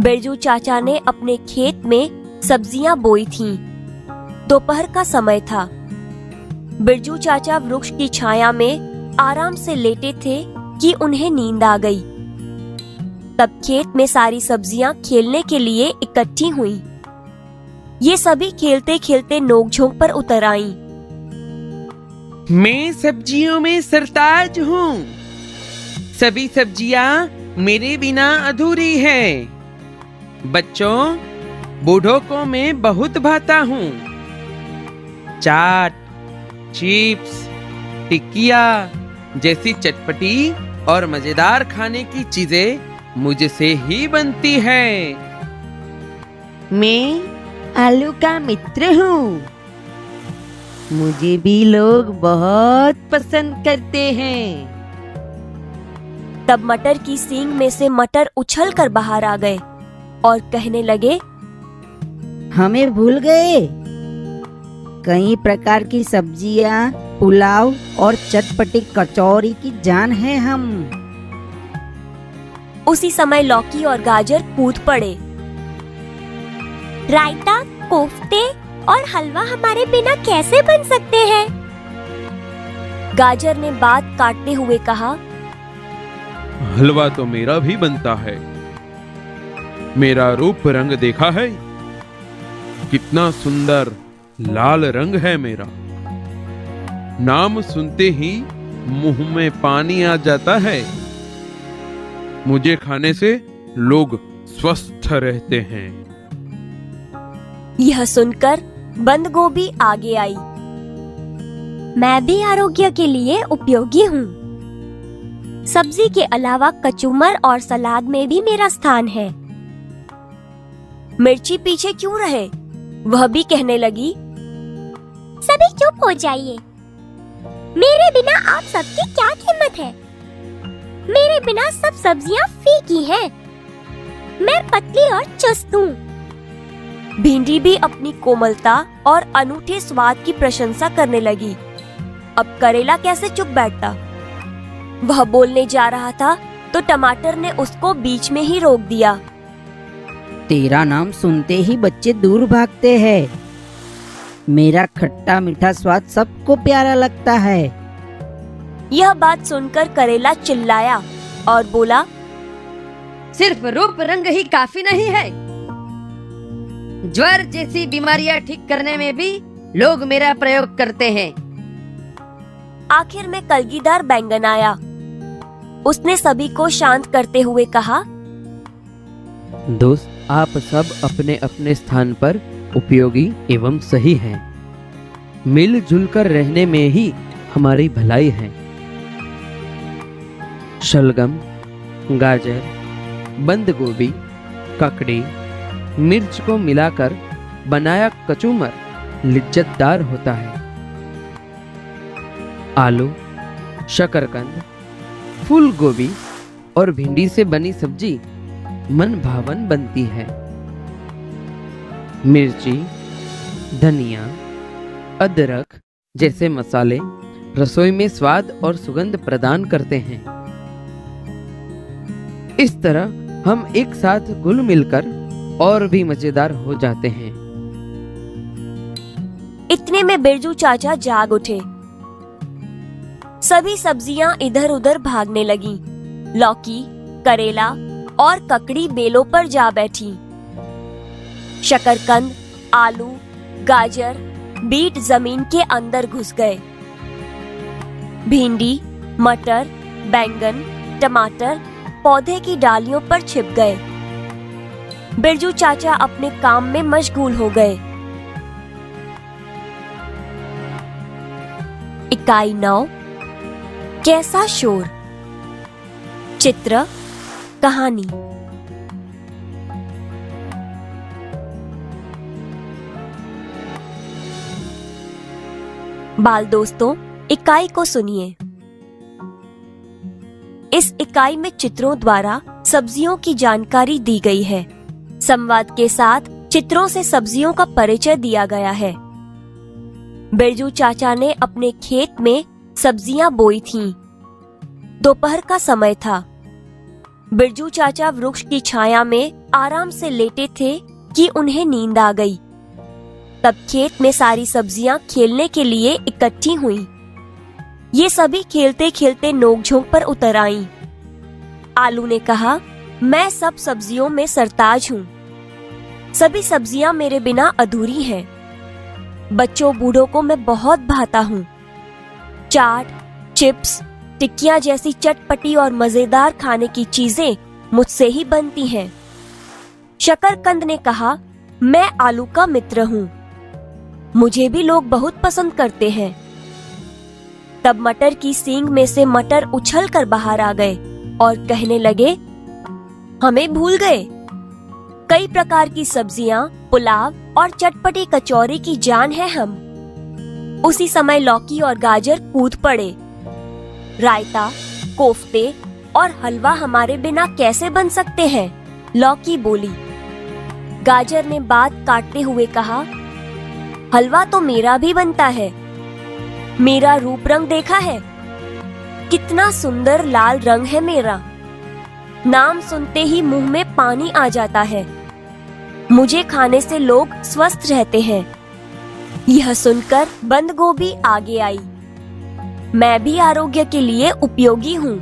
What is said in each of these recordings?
बिरजू चाचा ने अपने खेत में सब्जियां बोई थीं। दोपहर का समय था। बिरजू चाचा वृक्ष की छाया में आराम से लेटे थे कि उन्हें नींद आ गई। तब खेत में सारी सब्जियां खेलने के लिए इकट्ठी हुईं। ये सभी खेलते खेलते नोक-झोंक पर उतर आईं। मैं सब्जियों में सरताज हूँ। सभी सब्जियां मेरे बिना अधूरी है। बच्चों, बूढ़ों को मैं बहुत भाता हूँ। चाट, चिप्स, टिक्किया जैसी चटपटी और मजेदार खाने की चीजें मुझसे ही बनती है। मैं आलू का मित्र हूँ। मुझे भी लोग बहुत पसंद करते हैं। तब मटर की सींग में से मटर उछल कर बाहर आ गए और कहने लगे, हमें भूल गए। कई प्रकार की सब्जियां, पुलाव और चटपटी कचौरी की जान है हम। उसी समय लौकी और गाजर कूद पड़े। रायता, कोफ्ते और हलवा हमारे बिना कैसे बन सकते हैं? गाजर ने बात काटते हुए कहा, हलवा तो मेरा भी बनता है। मेरा रूप रंग देखा है? कितना सुंदर लाल रंग है मेरा। नाम सुनते ही मुंह में पानी आ जाता है। मुझे खाने से लोग स्वस्थ रहते हैं। यह सुनकर बंद गोभी आगे आई। मैं भी आरोग्य के लिए उपयोगी हूँ। सब्जी के अलावा कचूमर और सलाद में भी मेरा स्थान है। मिर्ची पीछे क्यों रहे? वह भी कहने लगी, सभी चुप हो जाइए। मेरे बिना आप सबकी क्या कीमत है? मेरे बिना सब सब्जियां फीकी हैं। मैं पतली और चुस्त हूँ। भिंडी भी अपनी कोमलता और अनूठे स्वाद की प्रशंसा करने लगी। अब करेला कैसे चुप बैठता? वह बोलने जा रहा था तो टमाटर ने उसको बीच में ही रोक दिया। तेरा नाम सुनते ही बच्चे दूर भागते हैं। मेरा खट्टा मीठा स्वाद सबको प्यारा लगता है। यह बात सुनकर करेला चिल्लाया और बोला, सिर्फ रूप रंग ही काफी नहीं है। ज्वर जैसी बीमारियां ठीक करने में भी लोग मेरा प्रयोग करते हैं। आखिर में कलगीदार बैंगन आया। उसने सभी को शांत करते हुए कहा, दोस्त, आप सब अपने अपने स्थान पर उपयोगी एवं सही हैं। मिलजुल कर रहने में ही हमारी भलाई है। शलगम, गाजर, बंद गोभी, ककड़ी, मिर्च को मिलाकर बनाया कचूमर लिज्जतदार होता है। आलू, शकरकंद, फूल गोभी और भिंडी से बनी सब्जी मन भावन बनती है। मिर्ची, धनिया, अदरक जैसे मसाले रसोई में स्वाद और सुगंध प्रदान करते हैं। इस तरह हम एक साथ घुल मिलकर और भी मजेदार हो जाते हैं। इतने में बिरजू चाचा जाग उठे। सभी सब्जियां इधर उधर भागने लगीं। लौकी, करेला और ककड़ी बेलों पर जा बैठी। शकरकंद, आलू, गाजर, बीट जमीन के अंदर घुस गए। भिंडी, मटर, बैंगन, टमाटर पौधे की डालियों पर छिप गए। बिरजू चाचा अपने काम में मशगूल हो गए। इकाई 9, कैसा शोर। चित्र, कहानी। बाल दोस्तों, इकाई को सुनिए। इस इकाई में चित्रों द्वारा सब्जियों की जानकारी दी गई है। संवाद के साथ चित्रों से सब्जियों का परिचय दिया गया है। बिरजू चाचा ने अपने खेत में सब्जियां बोई थीं। दोपहर का समय था। बिरजू चाचा वृक्ष की छाया में आराम से लेटे थे कि उन्हें नींद आ गई। तब खेत में सारी सब्जियां खेलने के लिए इकट्ठी हुईं। ये सभी खेलते खेलते नोकझोंक पर उतर आईं। आलू ने कहा, मैं सब सब्जियों में सरताज हूँ। सभी सब्जियां मेरे बिना अधूरी हैं। बच्चों बूढ़ों को मैं बहुत भाता हूँ। चाट, चिप्स, टिक्कियां जैसी चटपटी और मजेदार खाने की चीजें मुझसे ही बनती हैं। शकरकंद ने कहा, मैं आलू का मित्र हूँ। मुझे भी लोग बहुत पसंद करते हैं। तब मटर की सींग में से मटर उछलकर बाहर आ गए और कहने लगे, हमें भूल गए। कई प्रकार की सब्जियां, पुलाव और चटपटी कचौरी की जान है हम। उसी समय लौकी और गाजर कूद पड़े। रायता, कोफ्ते और हलवा हमारे बिना कैसे बन सकते हैं? लौकी बोली। गाजर ने बात काटते हुए कहा, हलवा तो मेरा भी बनता है। मेरा रूप रंग देखा है? कितना सुंदर लाल रंग है मेरा। नाम सुनते ही मुंह में पानी आ जाता है। मुझे खाने से लोग स्वस्थ रहते हैं। यह सुनकर बंद गोभी आगे आई। मैं भी आरोग्य के लिए उपयोगी हूँ।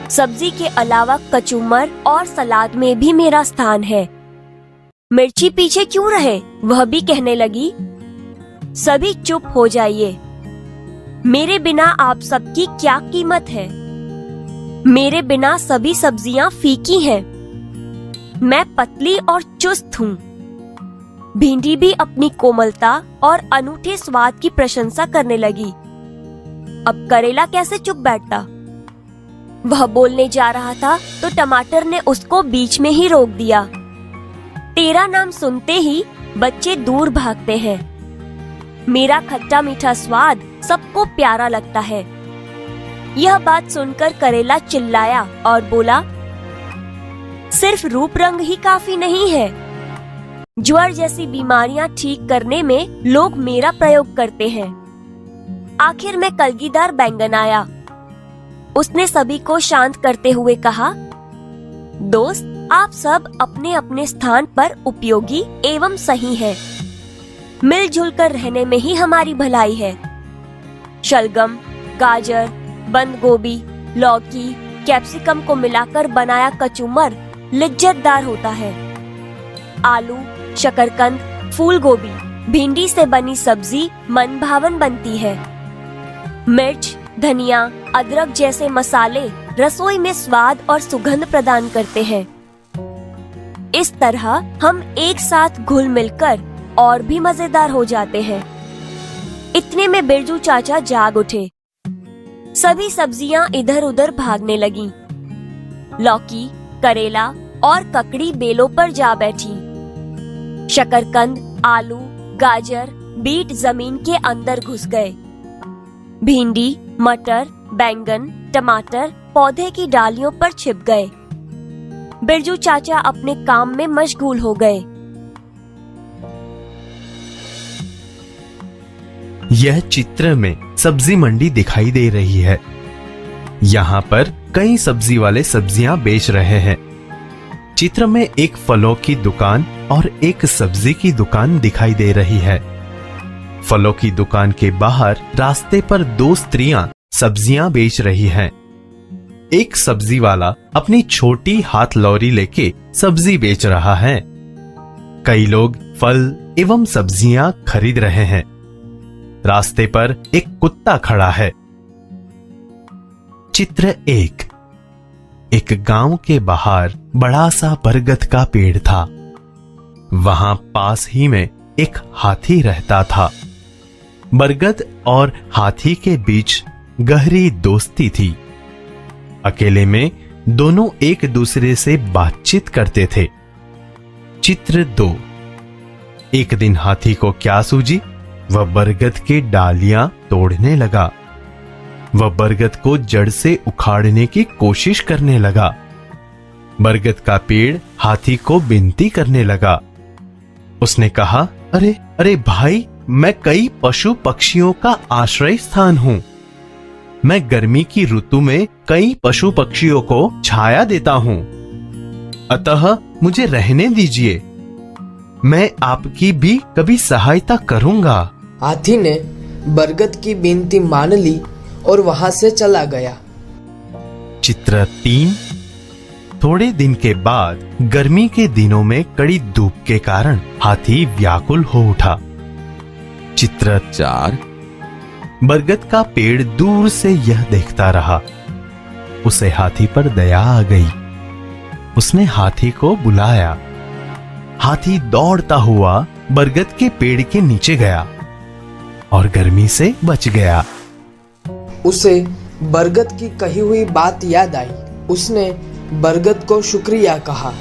सब्जी के अलावा कचूमर और सलाद में भी मेरा स्थान है। मिर्ची पीछे क्यों रहे? वह भी कहने लगी। सभी चुप हो जाइए। मेरे बिना आप सबकी क्या कीमत है? मेरे बिना सभी सब्जियां फीकी हैं। मैं पतली और चुस्त हूँ। भिंडी भी अपनी कोमलता और अनूठे स्वाद की प्रशंसा करने लगी। अब करेला कैसे चुप बैठता? वह बोलने जा रहा था तो टमाटर ने उसको बीच में ही रोक दिया। तेरा नाम सुनते ही बच्चे दूर भागते हैं। मेरा खट्टा मीठा स्वाद सबको प्यारा लगता है। यह बात सुनकर करेला चिल्लाया और बोला, सिर्फ रूप रंग ही काफी नहीं है। ज्वर जैसी बीमारियां ठीक करने में लोग मेरा प्रयोग करते हैं। आखिर में कलगीदार बैंगन आया। उसने सभी को शांत करते हुए कहा, दोस्त, आप सब अपने अपने स्थान पर उपयोगी एवं सही हैं। मिलजुल कर रहने में ही हमारी भलाई है। शलगम, गाजर, बंद गोभी, लौकी, कैप्सिकम को मिलाकर बनाया कचूमर लज्जतदार होता है। आलू, शकरकंद, फूल गोभी, भिंडी से बनी सब्जी मनभावन बनती है। मिर्च, धनिया, अदरक जैसे मसाले रसोई में स्वाद और सुगंध प्रदान करते हैं। इस तरह हम एक साथ घुल मिलकर और भी मजेदार हो जाते हैं। इतने में बिरजू चाचा जाग उठे। सभी सब्जियां इधर उधर भागने लगीं। लौकी, करेला और ककड़ी बेलों पर जा बैठी। शकरकंद, आलू, गाजर, बीट जमीन के अंदर घुस गए। भिंडी, मटर, बैंगन, टमाटर पौधे की डालियों पर छिप गए। बिरजू चाचा अपने काम में मशगूल हो गए। यह चित्र में सब्जी मंडी दिखाई दे रही है। यहाँ पर कई सब्जी वाले सब्जियां बेच रहे हैं। चित्र में एक फलों की दुकान और एक सब्जी की दुकान दिखाई दे रही है। फलों की दुकान के बाहर रास्ते पर दो स्त्रियां सब्जियां बेच रही हैं। एक सब्जी वाला अपनी छोटी हाथ लौरी लेके सब्जी बेच रहा है। कई लोग फल एवं सब्जियां खरीद रहे हैं। रास्ते पर एक कुत्ता खड़ा है। चित्र एक गांव के बाहर बड़ा सा बरगद का पेड़ था। वहां पास ही में एक हाथी रहता था। बरगद और हाथी के बीच गहरी दोस्ती थी। अकेले में दोनों एक दूसरे से बातचीत करते थे। चित्र 2। एक दिन हाथी को क्या सूझी? वह बरगद की डालियां तोड़ने लगा। वह बरगद को जड़ से उखाड़ने की कोशिश करने लगा। बरगद का पेड़ हाथी को विनती करने लगा। उसने कहा, अरे भाई, मैं कई पशु पक्षियों का आश्रय स्थान हूं। मैं गर्मी की ऋतु में कई पशु पक्षियों को छाया देता हूँ, अतः मुझे रहने दीजिए। मैं आपकी भी कभी सहायता करूंगा। हाथी ने बरगद की विनती मान ली और वहां से चला गया। चित्र 3। थोड़े दिन के बाद गर्मी के दिनों में कड़ी धूप के कारण हाथी व्याकुल हो उठा। चित्र 4। बरगद का पेड़ दूर से यह देखता रहा। उसे हाथी पर दया आ गई। उसने हाथी को बुलाया। हाथी दौड़ता हुआ बरगद के पेड़ के नीचे गया और गर्मी से बच गया। उसे बरगद की कही हुई बात याद आई। उसने बरगद को शुक्रिया कहा।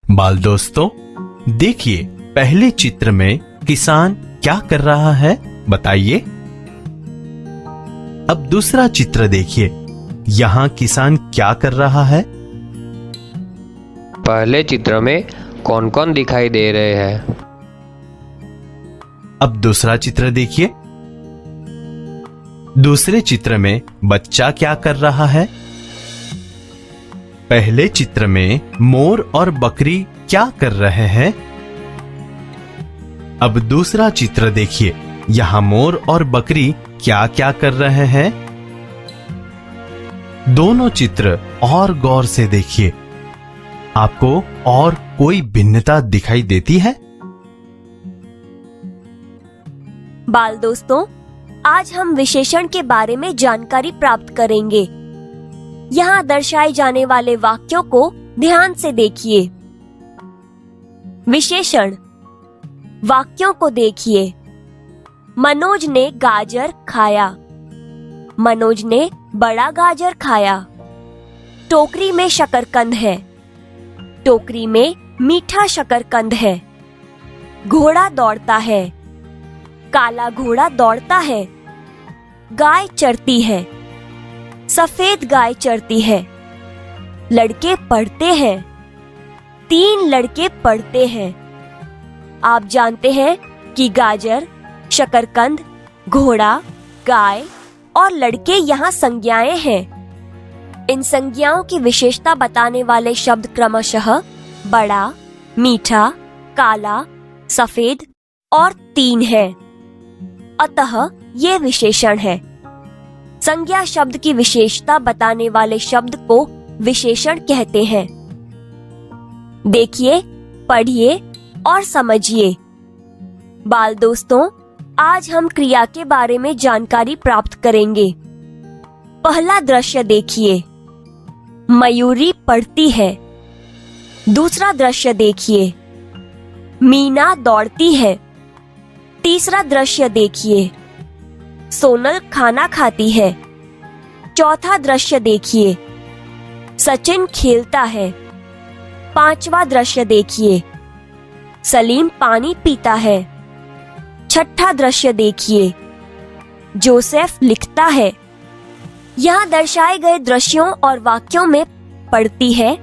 बाल दोस्तों, देखिए पहले चित्र में किसान क्या कर रहा है, बताइए। अब दूसरा चित्र देखिए, यहाँ किसान क्या कर रहा है। पहले चित्र में कौन कौन दिखाई दे रहे हैं? अब दूसरा चित्र देखिए। दूसरे चित्र में बच्चा क्या कर रहा है। पहले चित्र में मोर और बकरी क्या कर रहे हैं। अब दूसरा चित्र देखिए, यहां मोर और बकरी क्या क्या कर रहे हैं। दोनों चित्र और गौर से देखिए। आपको और कोई भिन्नता दिखाई देती है? बाल दोस्तों, आज हम विशेषण के बारे में जानकारी प्राप्त करेंगे। यहाँ दर्शाए जाने वाले वाक्यों को ध्यान से देखिए। विशेषण वाक्यों को देखिए। मनोज ने गाजर खाया। मनोज ने बड़ा गाजर खाया। टोकरी में शकरकंद है। टोकरी में मीठा शकरकंद है। घोड़ा दौड़ता है। काला घोड़ा दौड़ता है। गाय चरती है। सफेद गाय चरती है। लड़के पढ़ते हैं। 3 लड़के पढ़ते हैं। आप जानते हैं कि गाजर, शकरकंद, घोड़ा, गाय और लड़के यहाँ संज्ञाएं हैं। इन संज्ञाओं की विशेषता बताने वाले शब्द क्रमशः बड़ा, मीठा, काला, सफेद और 3 हैं। अतः ये विशेषण है। संज्ञा शब्द की विशेषता बताने वाले शब्द को विशेषण कहते हैं। देखिए, पढ़िए और समझिए। बाल दोस्तों, आज हम क्रिया के बारे में जानकारी प्राप्त करेंगे। पहला दृश्य देखिए, मयूरी पढ़ती है। दूसरा दृश्य देखिए, मीना दौड़ती है। तीसरा दृश्य देखिए, सोनल खाना खाती है। चौथा दृश्य देखिए, सचिन खेलता है। पांचवा दृश्य देखिए, सलीम पानी पीता है। छठा दृश्य देखिए, जोसेफ लिखता है। यहाँ दर्शाए गए दृश्यों और वाक्यों में पढ़ती है,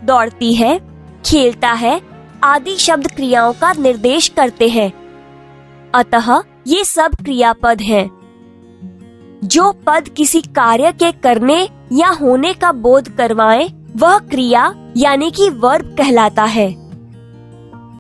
दौड़ती है, खेलता है आदि शब्द क्रियाओं का निर्देश करते हैं। अतः ये सब क्रियापद हैं। जो पद किसी कार्य के करने या होने का बोध करवाए, वह क्रिया यानी कि वर्ब कहलाता है।